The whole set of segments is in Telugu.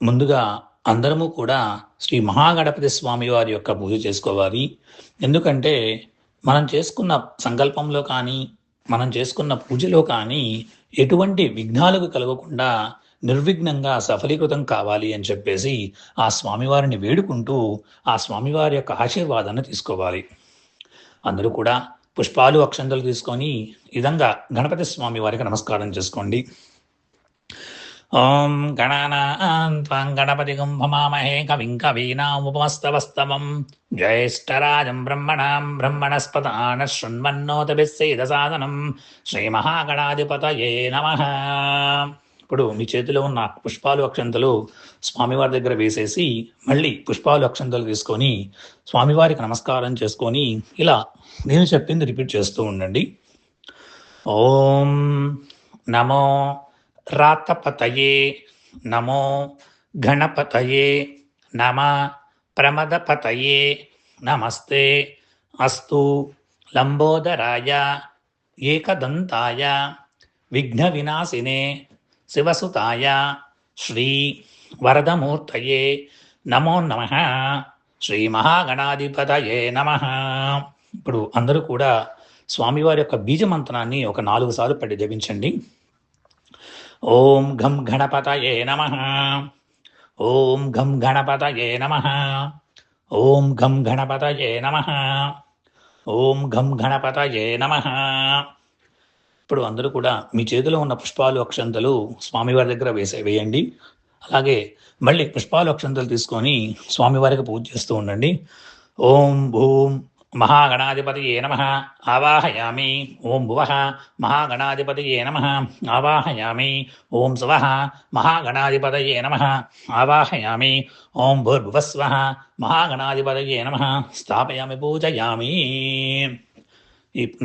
ముందుగా అందరము కూడా శ్రీ మహాగణపతి స్వామి వారి యొక్క పూజ చేసుకోవాలి. ఎందుకంటే మనం చేసుకున్న సంకల్పంలో కానీ, మనం చేసుకున్న పూజలో కానీ ఎటువంటి విఘ్నాలకు కలగకుండా నిర్విఘ్నంగా సఫలీకృతం కావాలి అని చెప్పేసి ఆ స్వామివారిని వేడుకుంటూ ఆ స్వామివారి యొక్క ఆశీర్వాదాన్ని తీసుకోవాలి. అందరూ కూడా పుష్పాలు, అక్షంతలు తీసుకొని ఈ విధంగా గణపతి స్వామి వారికి నమస్కారం చేసుకోండి. ఓం గణానాం త్వాం గణపతిగం భమామహే కవిం కవీనాముపమస్తవస్తవం జ్యేష్ఠరాజం బ్రహ్మణాం బ్రహ్మణస్పదాన శృణ్వన్నోతభిస్సేదసాదనం శ్రీమహాగణాధిపతయే నమః. ఇప్పుడు మీ చేతిలో ఉన్న పుష్పాలు, అక్షంతలు స్వామివారి దగ్గర వేసేసి మళ్ళీ పుష్పాలు, అక్షంతలు తీసుకొని స్వామివారికి నమస్కారం చేసుకొని ఇలా నేను చెప్పింది రిపీట్ చేస్తూ ఉండండి. ఓం నమో రాతపతయే నమో గణపతయే నమ ప్రమదపతయే నమస్తే అస్తు లంబోదరాయ ఏకదంతాయ విఘ్న వినాశినే శివసుతాయ శ్రీ వరదమూర్తయే నమో నమః. శ్రీ మహాగణాధిపతయే నమః. ఇప్పుడు అందరూ కూడా స్వామివారి యొక్క బీజమంత్రాన్ని ఒక 4 సార్లు పడి జపించండి. ఓం ఘం గణపతయే నమః. ఓం ఘం గణపతయే నమః. ఓం ఘం గణపతయే నమః. ఓం ఘం గణపతయే నమః. ఇప్పుడు అందరూ కూడా మీ చేతిలో ఉన్న పుష్పాలు, అక్షంతలు స్వామివారి దగ్గర వేయండి. అలాగే మళ్ళీ పుష్పాలు, అక్షంతలు తీసుకొని స్వామివారికి పూజ చేస్తూ ఉండండి. ఓం భూం మహాగణాధిపతయే నమః ఆవాహయామి. ఓం భువః మహాగణాధిపతయే నమః ఆవాహయామి. ఓం శువః మహాగణాధిపతయే నమః ఆవాహయామి. ఓం భూర్భువస్వః మహాగణాధిపతయే నమః స్థాపయామి, పూజయామి.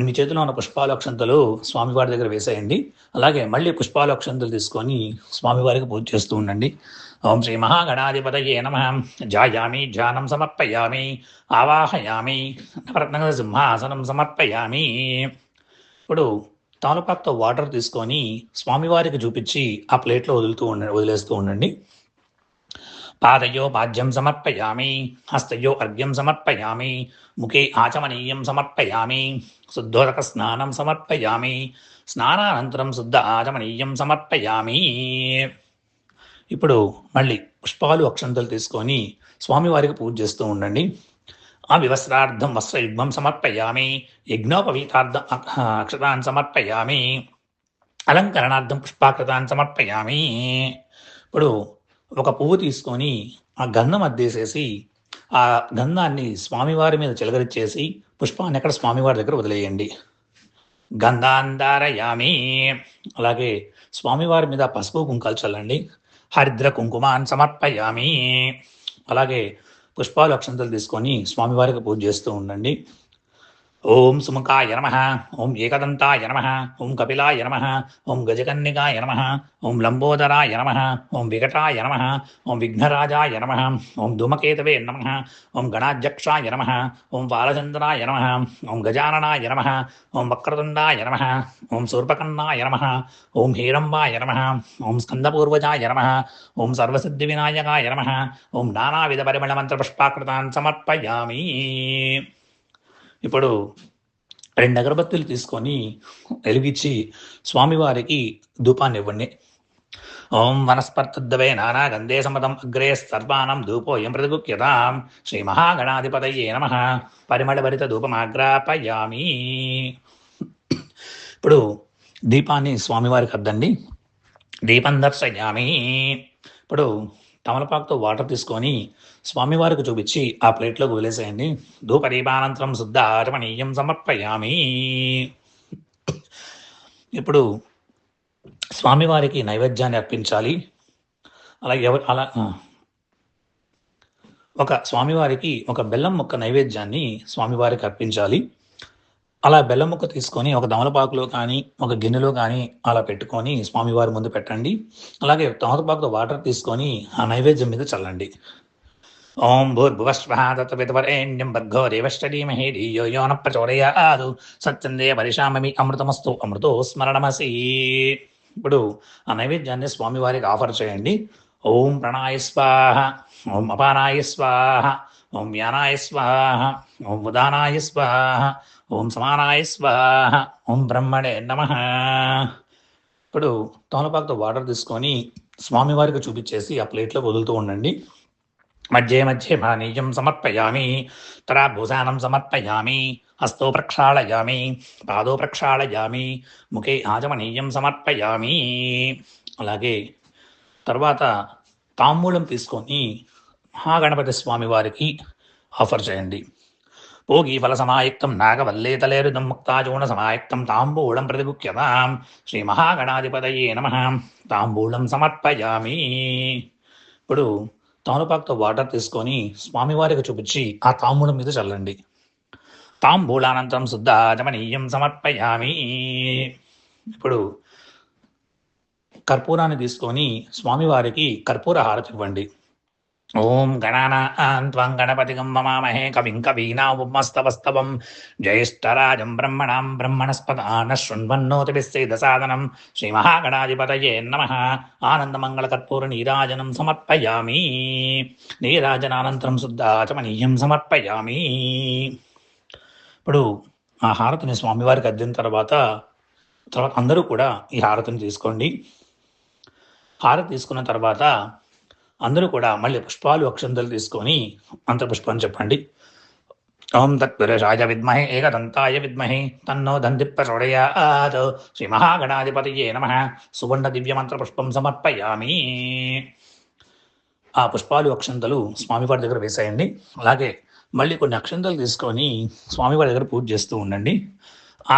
మీ చేతిలో ఉన్న పుష్పాలు, అక్షంతలు స్వామివారి దగ్గర వేసేయండి. అలాగే మళ్ళీ పుష్పాలు, అక్షంతలు తీసుకొని స్వామివారికి పూజ చేస్తూ ఉండండి. ఓం శ్రీ మహాగణాధిపతయే నమః ధ్యాయామి, ధ్యానం సమర్పయామి, ఆవాహయామి, నవరత్న సింహాసనం సమర్పయామి. ఇప్పుడు తమలపాకుతో వాటర్ తీసుకొని స్వామివారికి చూపించి ఆ ప్లేట్లో వదిలేస్తూ ఉండండి. పాదయో పాద్యం సమర్పయామి, హస్తయో అర్ఘ్యం సమర్పయామి, ముఖే ఆచమనీయం సమర్పయామి, శుద్ధోదక స్నానం సమర్పయామి, స్నానానంతరం శుద్ధ ఆచమనీయం సమర్పయామి. ఇప్పుడు మళ్ళీ పుష్పాలు, అక్షంతలు తీసుకొని స్వామివారికి పూజ చేస్తూ ఉండండి. ఆ వివస్త్రార్థం వస్త్రయుగ్మం సమర్పయామి, యజ్ఞోపవీతార్థం అక్షతాన్ సమర్పయామి, అలంకరణార్థం పుష్పాకృతాన్ సమర్పయామి. ఇప్పుడు ఒక పువ్వు తీసుకొని ఆ గంధం అద్దేసేసి ఆ గంధాన్ని స్వామివారి మీద చిలకరించేసి పుష్పాన్ని అక్కడ స్వామివారి దగ్గర వదిలేయండి. గంధాంధారయామి. అలాగే స్వామివారి మీద పసుపు, కుంకాలు చల్లండి. హరిద్ర కుంకుమాన్ సమర్పయామి. అలాగే పుష్పాలు, అక్షంతలు తీసుకొని స్వామివారికి పూజ చేస్తూ ఉండండి. ఓం సుముఖాయ నమః. ఓం ఏకదంతాయ నమః. ఓం కపిలాయ నమః. ఓం గజకన్నికాయ నమః. ఓం లంబోదరాయ నమః. ఓం వికటాయ నమః. ఓం విఘ్నరాజాయ నమః. ఓం ధూమకేతవే నమః. ఓం గణాధ్యక్షాయ నమః. ఓం బాలచంద్రాయ నమః. ఓం గజాననాయ నమః. ఓం వక్రతుండాయ నమః. ఓం శూర్పకర్ణాయ నమః. ఓం హేరంబాయ నమః. ఓం స్కందపూర్వజాయ నమః. ఓం సర్వసిద్ధివినాయకాయ నమః. ఓం నానావిధ పరిమళ మంత్ర పుష్పాకృతాన్ సమర్పయామి. ఇప్పుడు 2 అగరబత్తులు తీసుకొని వెలిగించి స్వామివారికి ధూపాన్ని ఇవ్వండి. ఓం వనస్పర్తద్వే నానా గంధే సమతం అగ్రే సర్వాణం ధూపోయం ప్రతిగుఖ్యతాం శ్రీ మహాగణాధిపతయే నమః పరిమళభరిత ధూపమాగ్రాపయామి. ఇప్పుడు దీపాన్ని స్వామివారికి అద్దండి. దీపం దర్శయామి. ఇప్పుడు తమలపాకుతో వాటర్ తీసుకొని స్వామివారికి చూపించి ఆ ప్లేట్లోకి వదిలేసేయండి. ధూపదీపానంతరం శుద్ధ ఆచమనీయం సమర్పయామి. ఇప్పుడు స్వామివారికి నైవేద్యాన్ని అర్పించాలి. స్వామివారికి ఒక బెల్లం ముక్క నైవేద్యాన్ని స్వామివారికి అర్పించాలి. అలా బెల్లం ముక్క తీసుకొని ఒక తమలపాకులో కానీ ఒక గిన్నెలో కానీ అలా పెట్టుకొని స్వామివారి ముందు పెట్టండి. అలాగే తమలపాకుతో వాటర్ తీసుకొని ఆ నైవేద్యం మీద చల్లండి. ఓం భూర్భువస్వః తత్సవితుర్వరేణ్యం భర్గో దేవశ్చ ధీమహి ధియో యో నః ప్రచోదయాత్ సత్యందే వరిషామమి అమృతమస్తు అమృతో స్మరణమసి. ఇప్పుడు ఆ నైవేద్యాన్ని స్వామివారికి ఆఫర్ చేయండి. ఓం ప్రణాయ స్వాహ, ఓం అపానాయ స్వాహ, ఓం వ్యానాయ స్వాహ, ఓం ఉదానాయ స్వాహ, ఓం సమానాయ స్వాహ, ఓం బ్రహ్మణే నమః. ఇప్పుడు తమలపాకుతో వాటర్ తీసుకొని స్వామివారికి చూపించేసి ఆ ప్లేట్లో వదులుతూ ఉండండి. మధ్యే మధ్యే పానీయం సమర్పయామి, తరాభూషానం సమర్పయామి, హస్తో ప్రక్షాళయామి, పాదో ప్రక్షాళయామి, ముఖే ఆచమనీయం సమర్పయామి. అలాగే తర్వాత తాంబూలం తీసుకొని మహాగణపతి స్వామి వారికి ఆఫర్ చేయండి. భోగి ఫల సమాయుక్తం నాగవల్లేతలేరుదం ముక్తాచూర్ణ సమాయుక్తం తాంబూలం ప్రతిగుఖ్యతాం శ్రీ మహాగణాధిపతయే నమః. తాంబూలం సమర్పయామి. ఇప్పుడు తమలపాకుతో వాటర్ తీసుకొని స్వామివారికి చూపించి ఆ తాంబూలం మీద చల్లండి. తాంబూలానంతరం శుద్ధాచమనీయం సమర్పయామి. ఇప్పుడు కర్పూరాన్ని తీసుకొని స్వామివారికి కర్పూర హారతి ఇవ్వండి. ఓం గణానాం త్వం గణపతిగం మమామహే కవిం కవీనాముపమస్తవస్తవం జ్యేష్ఠరాజం బ్రహ్మణాం బ్రహ్మణస్పదాన శృణ్వన్నోతిభిస్సేదసాదనం శ్రీ మహాగణాధిపతయే నమః. ఆనందమంగళ కర్పూర నీరాజనం సమర్పయామి. నీరాజనానంతరం శుద్ధాచమనీయం సమర్పయామి. ఇప్పుడు ఆ హారతిని స్వామివారికి అద్దిన తర్వాత అందరూ కూడా ఈ హారతిని తీసుకోండి. హారతి తీసుకున్న తర్వాత అందరూ కూడా మళ్ళీ పుష్పాలు అక్షంతలు తీసుకొని మంత్రపుష్పం చెప్పండి. ఓం తత్పురుషాయ విద్మహే ఏకదంతాయ విద్మహే తన్నో దంతి ప్రచోదయాత్ శ్రీ మహాగణాధిపతయే నమః. సువర్ణ దివ్య మంత్రపుష్పం సమర్పయామి. ఆ పుష్పాలు అక్షంతలు స్వామివారి దగ్గర వేసేయండి. అలాగే మళ్ళీ కొన్ని అక్షంతలు తీసుకొని స్వామివారి దగ్గర పూజ చేస్తూ ఉండండి.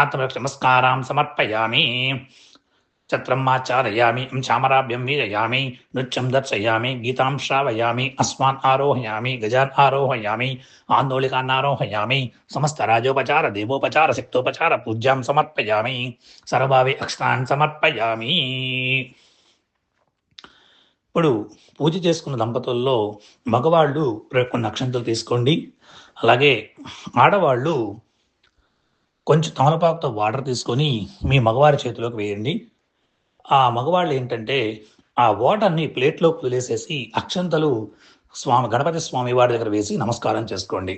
ఆత్మ నమస్కారం సమర్పయామి. ఛత్రం ఆచారయామి, చామరాభ్యం వీరయామి, నృత్యం దర్శయామి, గీతాం శ్రావయామి, అస్మాన్ ఆరోహయామి, గజాన్ ఆరోహయామి, ఆందోళికాన్ ఆరోహయామి, సమస్త రాజోపచార దేవోపచార శక్తోపచార పూజ్యాం సమర్పయామి, సర్వావి అక్షతాన్ సమర్పయామి. ఇప్పుడు పూజ చేసుకున్న దంపతుల్లో మగవాళ్ళు కొన్ని అక్షంతలు తీసుకోండి. అలాగే ఆడవాళ్ళు కొంచెం తమలపాకుతో వాటర్ తీసుకొని మీ మగవారి చేతిలోకి వేయండి. ఆ మగవాళ్ళు ఏంటంటే ఆ వాటర్ని ప్లేట్లోకి వదిలేసేసి అక్షంతలు గణపతి స్వామి వారి దగ్గర వేసి నమస్కారం చేసుకోండి.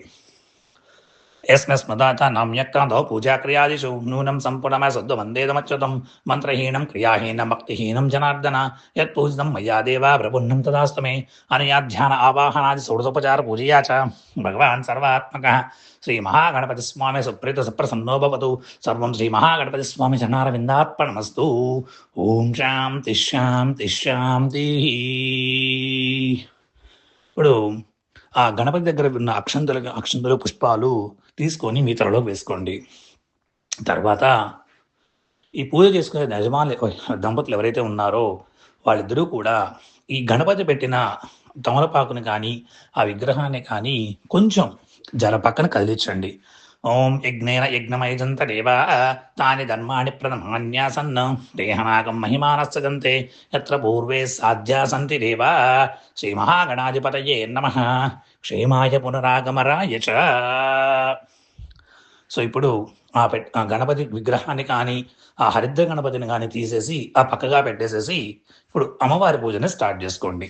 యస్మస్మదాచ నామ్యక్రాంతో పూజాక్రియాదిషు నూనం సంపూర్ణమయ శుద్ధ వందేదమచ్యుతం మంత్రహీనం క్రియాహీనం భక్తిహీనం జనార్దన యత్పూజితం మయా దేవా ప్రపుణ్యం తదాస్తమే అనయాధ్యాన ఆవాహనాది షోడశోపచార పూజయా చ భగవాన్ సర్వాత్మక శ్రీ మహాగణపతి స్వామి సుప్రీత సుప్రసన్నో భవతు. సర్వం శ్రీ మహాగణపతి స్వామి చరణారవిందార్పణమస్తు. ఓం శాంతి శాంతి శాంతి. ఇప్పుడు ఆ గణపతి దగ్గర ఉన్న అక్షంతలు పుష్పాలు తీసుకొని మీ తలలో వేసుకోండి. తర్వాత ఈ పూజ చేసుకునే దంపతులు ఎవరైతే ఉన్నారో వాళ్ళిద్దరూ కూడా ఈ గణపతి పెట్టిన తమలపాకుని కానీ ఆ విగ్రహాన్ని కానీ కొంచెం జల పక్కన కదిలించండి. ఓం యజ్ఞేన యజ్ఞమయజంత దేవా తాని ధర్మాణి ప్రథమాన్యాసన్ దేహనాగం మహిమానస్సజంతే యత్ర పూర్వే సాధ్యా సంతి దేవా శ్రీ మహాగణాధిపతయే నమః. క్షేమాయ పునరాగమరాయ చ. సో ఇప్పుడు ఆ గణపతి విగ్రహాన్ని కానీ ఆ హరిద్ర గణపతిని కానీ తీసేసి ఆ పక్కగా పెట్టేసేసి ఇప్పుడు అమ్మవారి పూజని స్టార్ట్ చేసుకోండి.